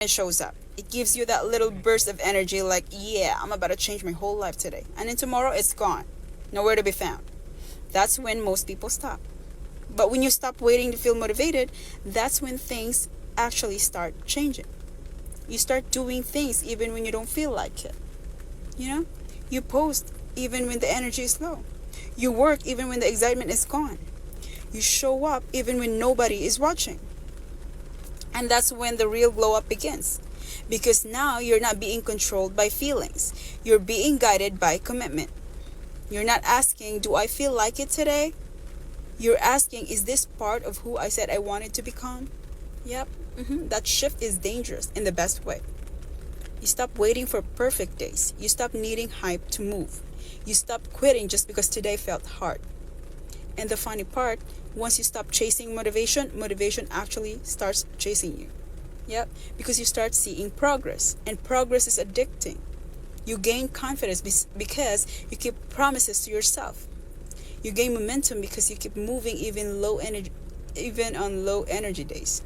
it shows up. It gives you that little burst of energy like, yeah, I'm about to change my whole life today. And then tomorrow it's gone. Nowhere to be found. That's when most people stop. But when you stop waiting to feel motivated, that's when things actually start changing. You start doing things even when you don't feel like it. You know? You post even when the energy is low. You work even when the excitement is gone. You show up even when nobody is watching. And that's when the real glow up begins. Because now you're not being controlled by feelings. You're being guided by commitment. You're not asking, do I feel like it today? You're asking, is this part of who I said I wanted to become? Yep. That shift is dangerous in the best way. You stop waiting for perfect days. You stop needing hype to move. You stop quitting just because today felt hard. And the funny part, once you stop chasing motivation, motivation actually starts chasing you. Yep, because you start seeing progress, and progress is addicting. You gain confidence because you keep promises to yourself. You gain momentum because you keep moving even on low energy days.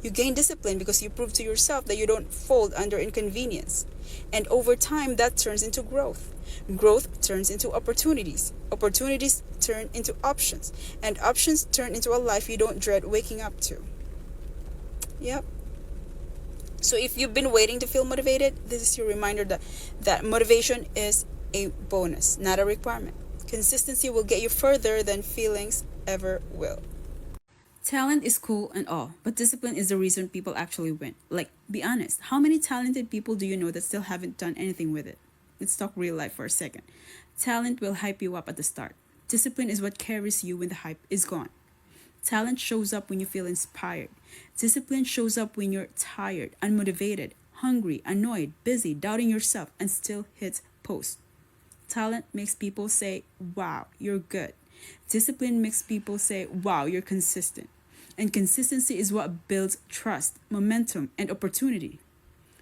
You gain discipline because you prove to yourself that you don't fold under inconvenience. And over time, that turns into growth. Growth turns into opportunities. Opportunities turn into options. And options turn into a life you don't dread waking up to. Yep. So if you've been waiting to feel motivated, this is your reminder that motivation is a bonus, not a requirement. Consistency will get you further than feelings ever will. Talent is cool and all, but discipline is the reason people actually win. Like, be honest, how many talented people do you know that still haven't done anything with it? Let's talk real life for a second. Talent will hype you up at the start. Discipline is what carries you when the hype is gone. Talent shows up when you feel inspired. Discipline shows up when you're tired, unmotivated, hungry, annoyed, busy, doubting yourself, and still hits post. Talent makes people say, wow, you're good. Discipline makes people say, wow, you're consistent. And consistency is what builds trust, momentum, and opportunity.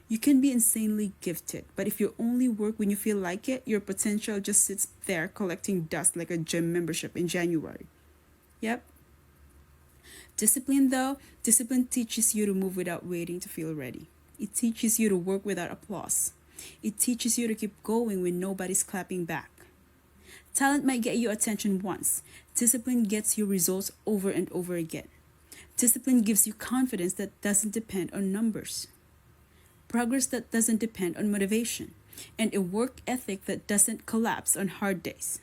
You can be insanely gifted, but if you only work when you feel like it, your potential just sits there collecting dust like a gym membership in January. Yep. Discipline teaches you to move without waiting to feel ready. It teaches you to work without applause. It teaches you to keep going when nobody's clapping back. Talent might get you attention once. Discipline gets you results over and over again. Discipline gives you confidence that doesn't depend on numbers, progress that doesn't depend on motivation, and a work ethic that doesn't collapse on hard days.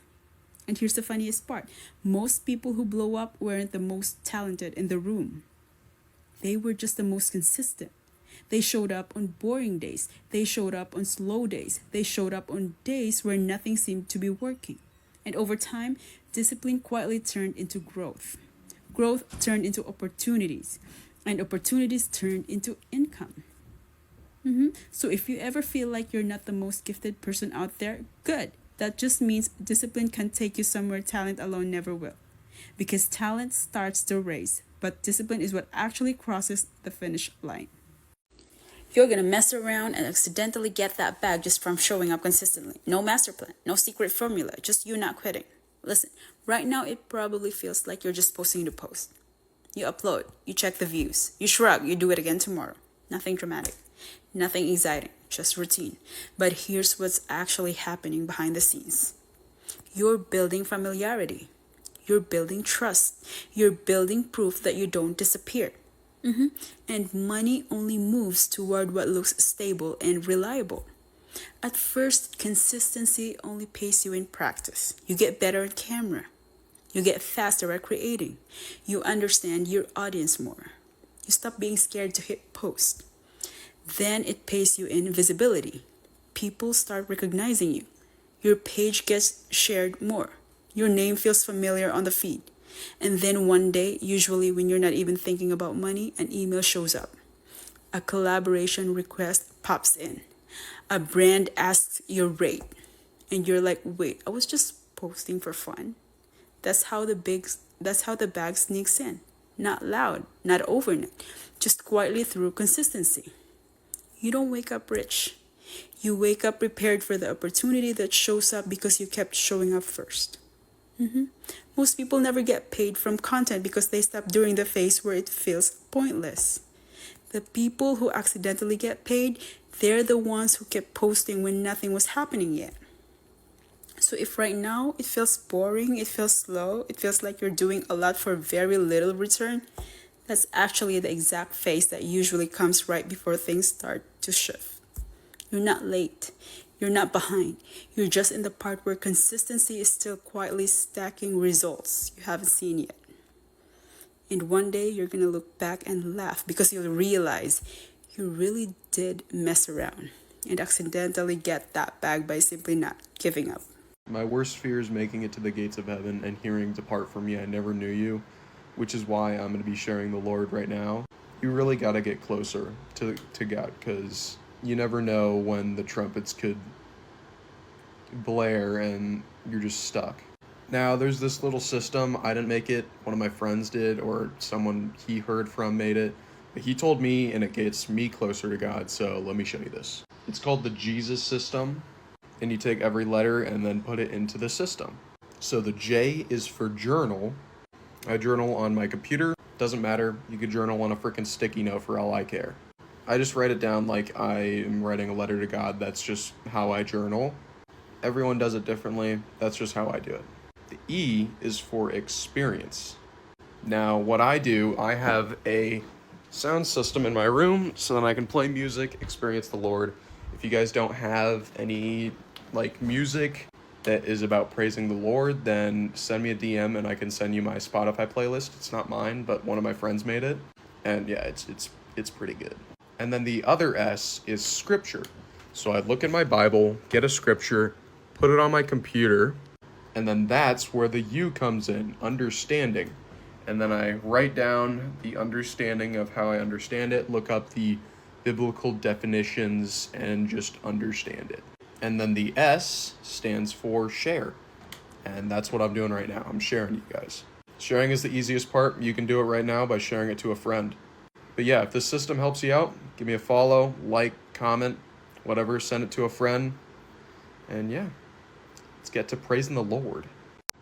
And here's the funniest part, most people who blow up weren't the most talented in the room. They were just the most consistent. They showed up on boring days. They showed up on slow days. They showed up on days where nothing seemed to be working. And over time, discipline quietly turned into growth. Growth turned into opportunities. And opportunities turned into income. So if you ever feel like you're not the most gifted person out there, good. That just means discipline can take you somewhere talent alone never will. Because talent starts the race, but discipline is what actually crosses the finish line. You're gonna mess around and accidentally get that bag just from showing up consistently. No master plan, no secret formula, just you not quitting. Listen, right now it probably feels like you're just posting to post. You upload, you check the views, you shrug, you do it again tomorrow. Nothing dramatic, nothing exciting, just routine. But here's what's actually happening behind the scenes. You're building familiarity. You're building trust. You're building proof that you don't disappear. And money only moves toward what looks stable and reliable. At first, consistency only pays you in practice. You get better at camera. You get faster at creating. You understand your audience more. You stop being scared to hit post. Then it pays you in visibility. People start recognizing you. Your page gets shared more. Your name feels familiar on the feed. And then one day, usually when you're not even thinking about money, an email shows up. A collaboration request pops in. A brand asks your rate. And you're like, wait, I was just posting for fun. That's how the bag sneaks in. Not loud, not overnight, just quietly through consistency. You don't wake up rich. You wake up prepared for the opportunity that shows up because you kept showing up first. Most people never get paid from content because they stop during the phase where it feels pointless. The people who accidentally get paid, they're the ones who kept posting when nothing was happening yet. So if right now it feels boring, it feels slow, it feels like you're doing a lot for very little return, that's actually the exact phase that usually comes right before things start to shift. You're not late. You're not behind. You're just in the part where consistency is still quietly stacking results you haven't seen yet. And one day you're gonna look back and laugh because you'll realize you really did mess around and accidentally get that bag by simply not giving up. My worst fear is making it to the gates of heaven and hearing, "Depart from me, I never knew you," which is why I'm going to be sharing the Lord right now. You really got to get closer to God, because you never know when the trumpets could blare and you're just stuck. Now, there's this little system. I didn't make it. One of my friends did, or someone he heard from made it. But he told me, and it gets me closer to God, so let me show you this. It's called the Jesus system, and you take every letter and then put it into the system. So the J is for journal. I journal on my computer. Doesn't matter. You could journal on a freaking sticky note for all I care. I just write it down like I am writing a letter to God. That's just how I journal. Everyone does it differently. That's just how I do it. The E is for experience. Now, what I do, I have a sound system in my room so that I can play music, experience the Lord. If you guys don't have any music that is about praising the Lord, then send me a DM and I can send you my Spotify playlist. It's not mine, but one of my friends made it. And yeah, it's pretty good. And then the other S is scripture. So I look at my Bible, get a scripture, put it on my computer, and then that's where the U comes in, understanding. And then I write down the understanding of how I understand it, look up the biblical definitions, and just understand it. And then the S stands for share. And that's what I'm doing right now. I'm sharing you guys. Sharing is the easiest part. You can do it right now by sharing it to a friend. But yeah, if this system helps you out, give me a follow, like, comment, whatever, send it to a friend. And yeah, let's get to praising the Lord.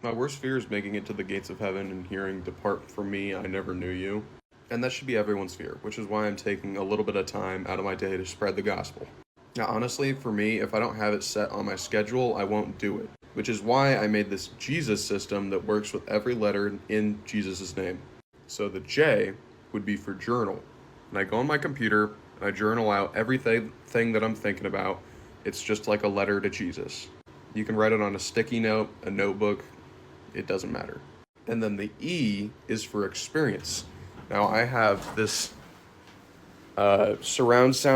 My worst fear is making it to the gates of heaven and hearing, "Depart from me, I never knew you." And that should be everyone's fear, which is why I'm taking a little bit of time out of my day to spread the gospel. Now, honestly, for me, if I don't have it set on my schedule, I won't do it, which is why I made this Jesus system that works with every letter in Jesus' name. So the J would be for journal. And I go on my computer and I journal out everything that I'm thinking about. It's just like a letter to Jesus. You can write it on a sticky note, a notebook, it doesn't matter. And then the E is for experience. Now I have this surround sound